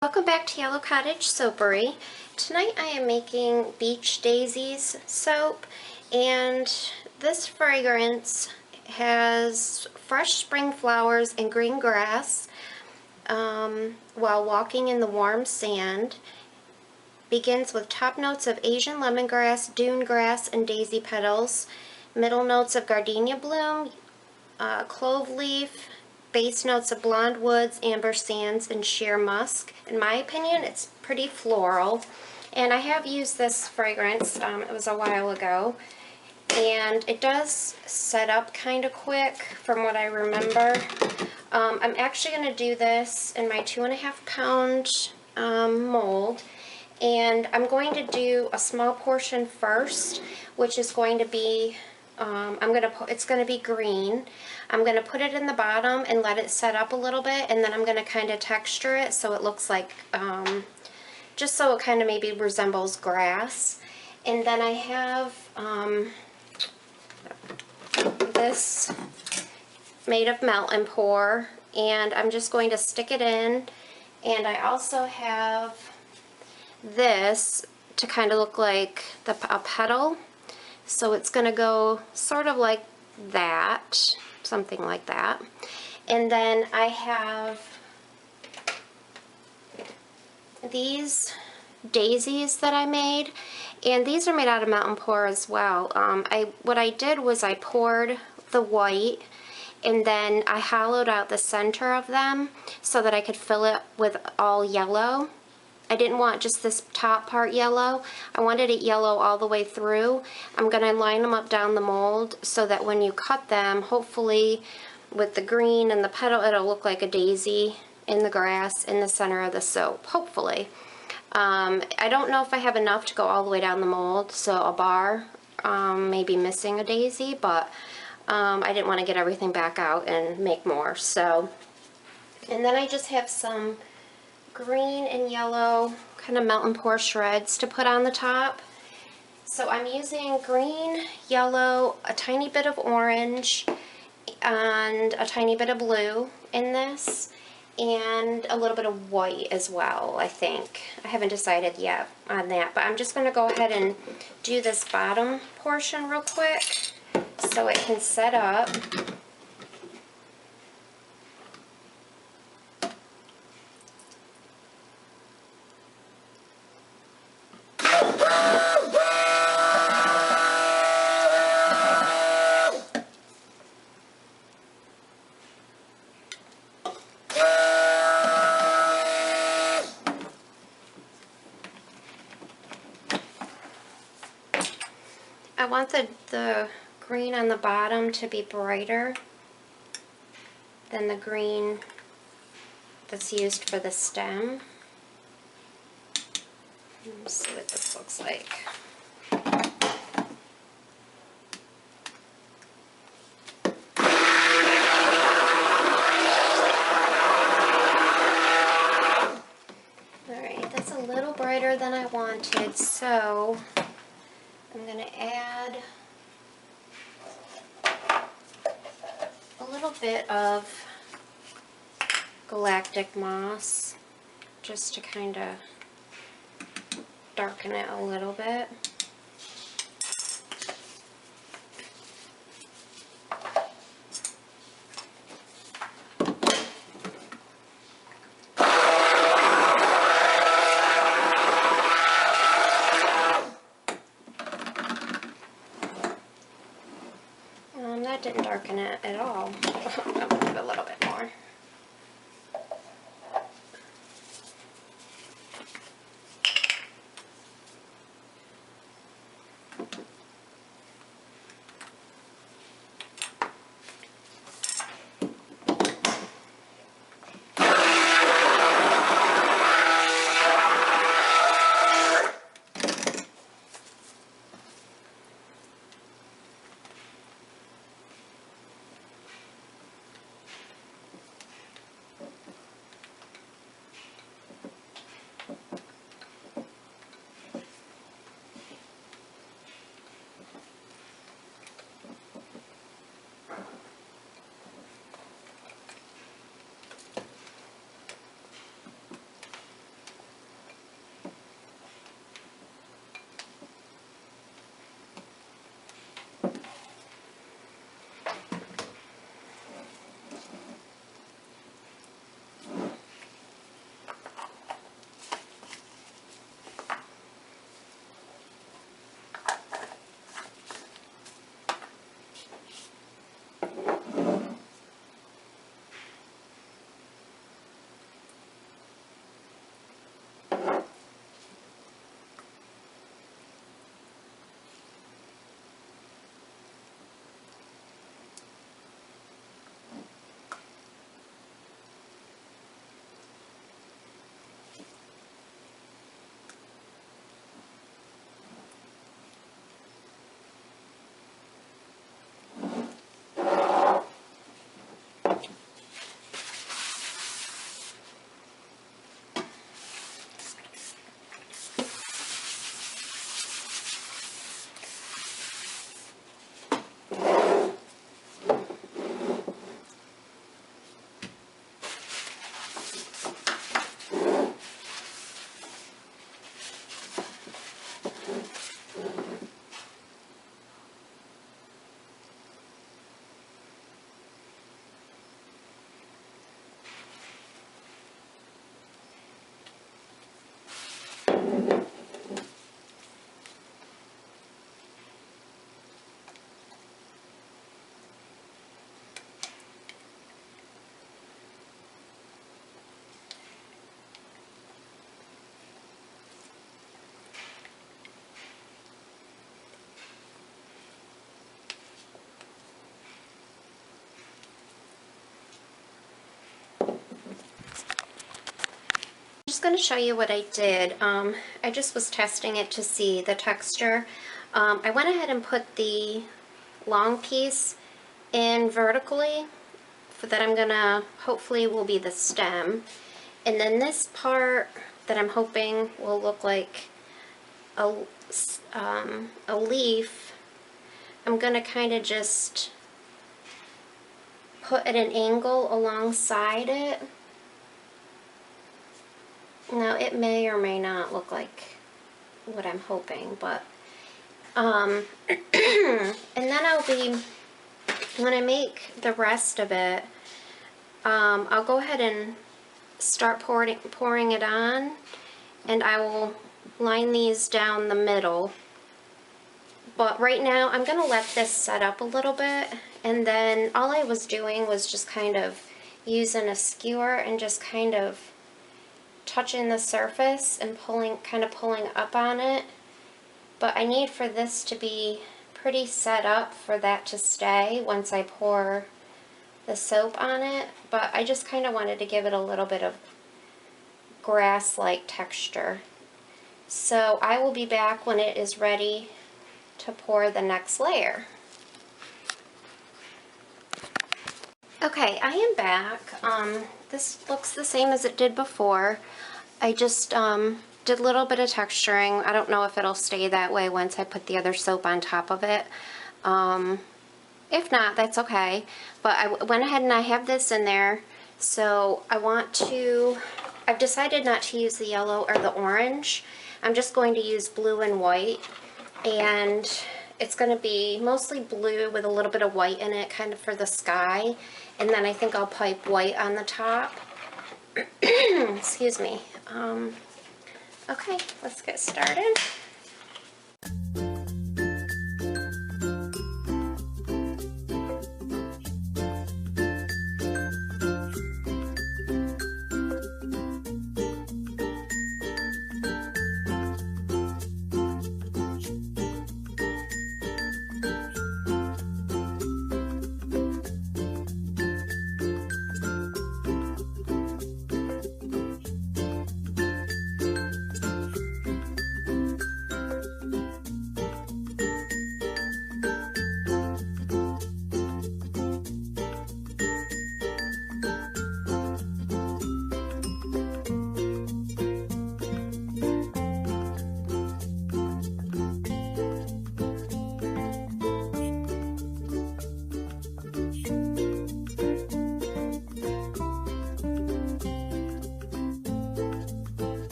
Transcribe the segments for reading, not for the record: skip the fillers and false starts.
Welcome back to Yellow Cottage Soapery. Tonight I am making Beach Daisies soap, and this fragrance has fresh spring flowers and green grass while walking in the warm sand. Begins with top notes of Asian lemongrass, dune grass, and daisy petals. Middle notes of gardenia bloom, clove leaf, base notes of blonde woods, amber sands, and sheer musk. In my opinion, it's pretty floral. And I have used this fragrance, it was a while ago. And it does set up kind of quick from what I remember. I'm actually going to do this in my 2.5 pound mold. And I'm going to do a small portion first, which is going to be it's going to be green. I'm going to put it in the bottom and let it set up a little bit, and then I'm going to kind of texture it so it looks like, just so it kind of maybe resembles grass. And then I have this made of melt and pour, and I'm just going to stick it in. And I also have this to kind of look like a petal. So it's going to go sort of like that, something like that. And then I have these daisies that I made, and these are made out of melt and pour as well. What I did was I poured the white, and then I hollowed out the center of them so that I could fill it with all yellow. I didn't want just this top part yellow. I wanted it yellow all the way through. I'm going to line them up down the mold so that when you cut them, hopefully with the green and the petal, it'll look like a daisy in the grass in the center of the soap, hopefully. I don't know if I have enough to go all the way down the mold, so a bar may be missing a daisy, but I didn't want to get everything back out and make more. So, and then I just have some green and yellow kind of melt and pour shreds to put on the top. So I'm using green, yellow, a tiny bit of orange, and a tiny bit of blue in this, and a little bit of white as well, I think. I haven't decided yet on that, but I'm just going to go ahead and do this bottom portion real quick so it can set up. I want the green on the bottom to be brighter than the green that's used for the stem. Let's see what this looks like. Alright, that's a little brighter than I wanted, so I'm going to add a little bit of galactic moss just to kind of darken it a little bit. That didn't darken it at all. I'll put a little bit more. Just going to show you what I did. I just was testing it to see the texture. I went ahead and put the long piece in vertically that I'm gonna hopefully will be the stem, and then this part that I'm hoping will look like a leaf, I'm gonna kind of just put at an angle alongside it. Now, it may or may not look like what I'm hoping, but, and then I'll be, when I make the rest of it, I'll go ahead and start pouring it on, and I will line these down the middle. But right now, I'm going to let this set up a little bit, and then all I was doing was just kind of using a skewer and just kind of touching the surface and kind of pulling up on it. But I need for this to be pretty set up for that to stay once I pour the soap on it. But I just kind of wanted to give it a little bit of grass-like texture. So I will be back when it is ready to pour the next layer. Okay, I am back. This looks the same as it did before. I just did a little bit of texturing. I don't know if it'll stay that way once I put the other soap on top of it. If not, that's okay. But I went ahead and I have this in there. So I've decided not to use the yellow or the orange. I'm just going to use blue and white. And it's going to be mostly blue with a little bit of white in it, kind of for the sky. And then I think I'll pipe white on the top. Excuse me. Okay, let's get started.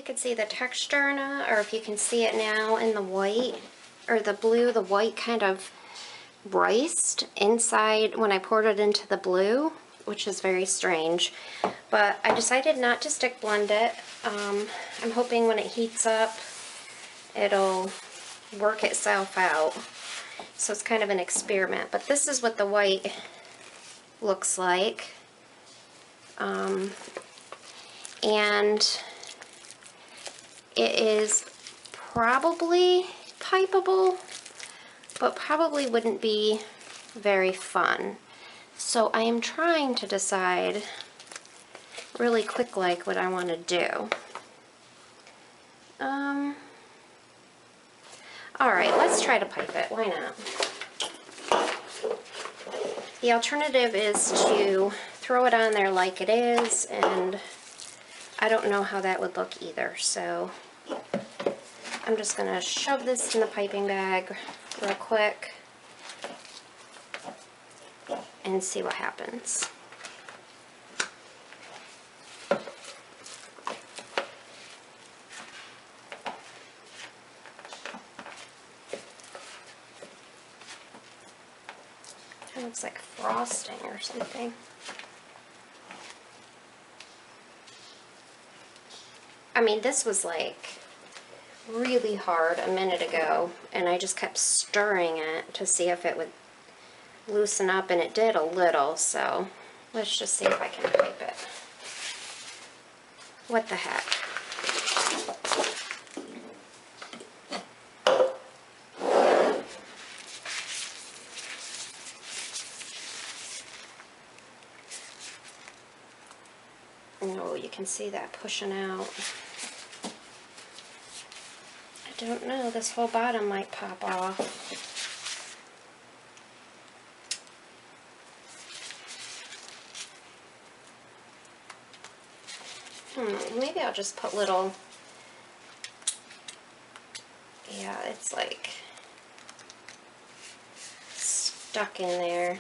you could see the texture in it, or if you can see it now in the white, or the blue. The white kind of riced inside when I poured it into the blue, which is very strange. But I decided not to stick blend it. I'm hoping when it heats up, it'll work itself out. So it's kind of an experiment. But this is what the white looks like. And it is probably pipeable, but probably wouldn't be very fun. So I am trying to decide really quick like what I want to do. Alright, let's try to pipe it. Why not? The alternative is to throw it on there like it is, and I don't know how that would look either. So I'm just going to shove this in the piping bag real quick and see what happens. It looks like frosting or something. I mean, this was like really hard a minute ago, and I just kept stirring it to see if it would loosen up, and it did a little. So let's just see if I can pipe it. What the heck? Oh, you can see that pushing out. I don't know, this whole bottom might pop off. Maybe I'll just put little, yeah, it's like stuck in there.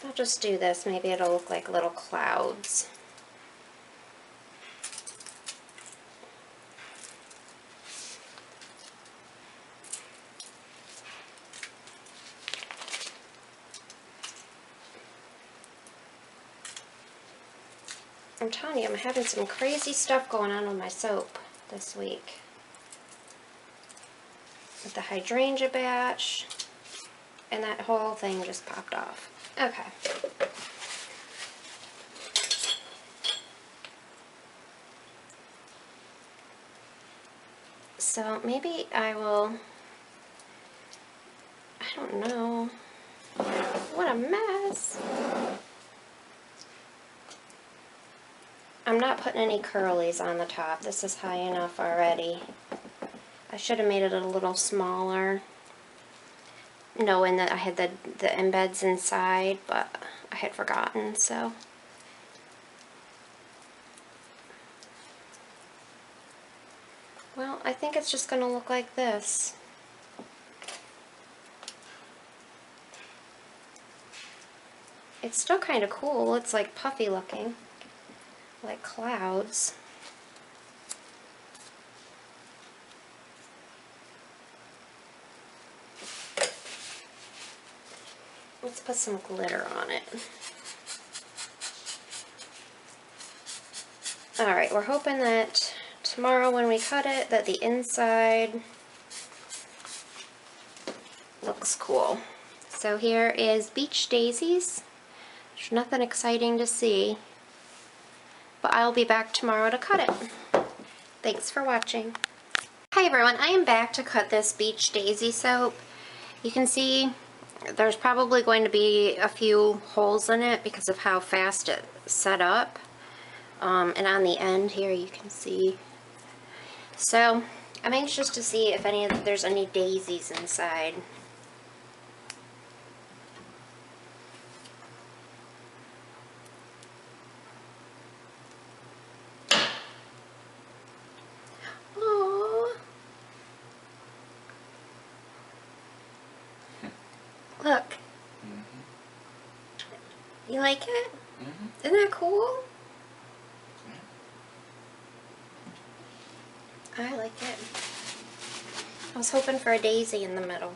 I'll just do this. Maybe it'll look like little clouds. I'm telling you, I'm having some crazy stuff going on with my soap this week. With the hydrangea batch, and that whole thing just popped off. Okay. So maybe I will, I don't know. What a mess. I'm not putting any curlies on the top. This is high enough already. I should have made it a little smaller, knowing that I had the embeds inside, but I had forgotten, so. Well, I think it's just going to look like this. It's still kind of cool. It's like puffy looking, like clouds. Let's put some glitter on it. Alright, we're hoping that tomorrow when we cut it, that the inside looks cool. So here is Beach Daisies. There's nothing exciting to see, but I'll be back tomorrow to cut it. Thanks for watching. Hi everyone, I am back to cut this Beach Daisy soap. You can see there's probably going to be a few holes in it because of how fast it set up. And on the end here you can see. So I'm anxious to see if there's any daisies inside. Aww. Look. Mm-hmm. You like it? Mm-hmm. Isn't that cool? I like it. I was hoping for a daisy in the middle.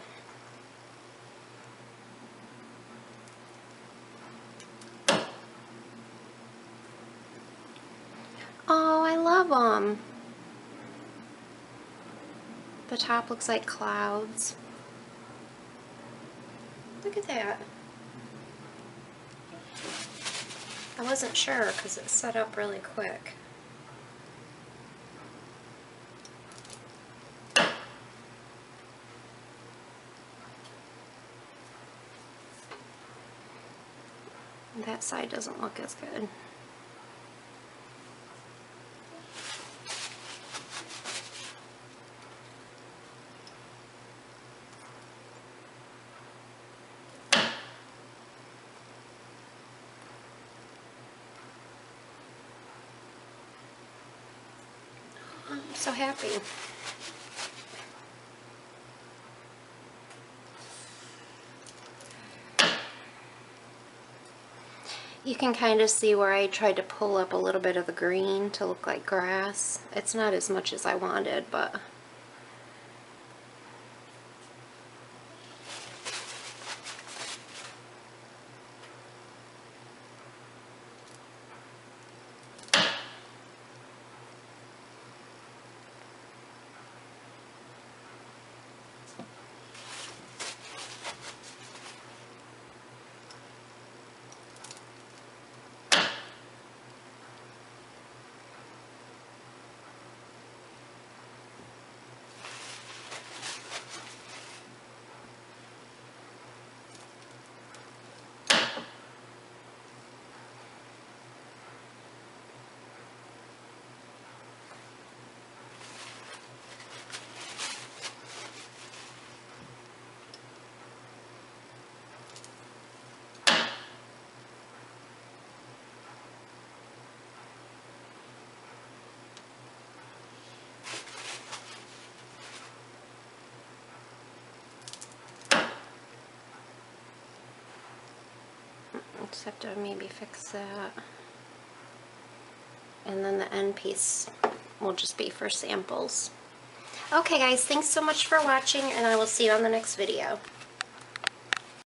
Oh, I love them. The top looks like clouds. Look at that. I wasn't sure because it set up really quick. That side doesn't look as good. I'm so happy. You can kind of see where I tried to pull up a little bit of the green to look like grass. It's not as much as I wanted, but just have to maybe fix that. And then the end piece will just be for samples. Okay guys, thanks so much for watching, and I will see you on the next video.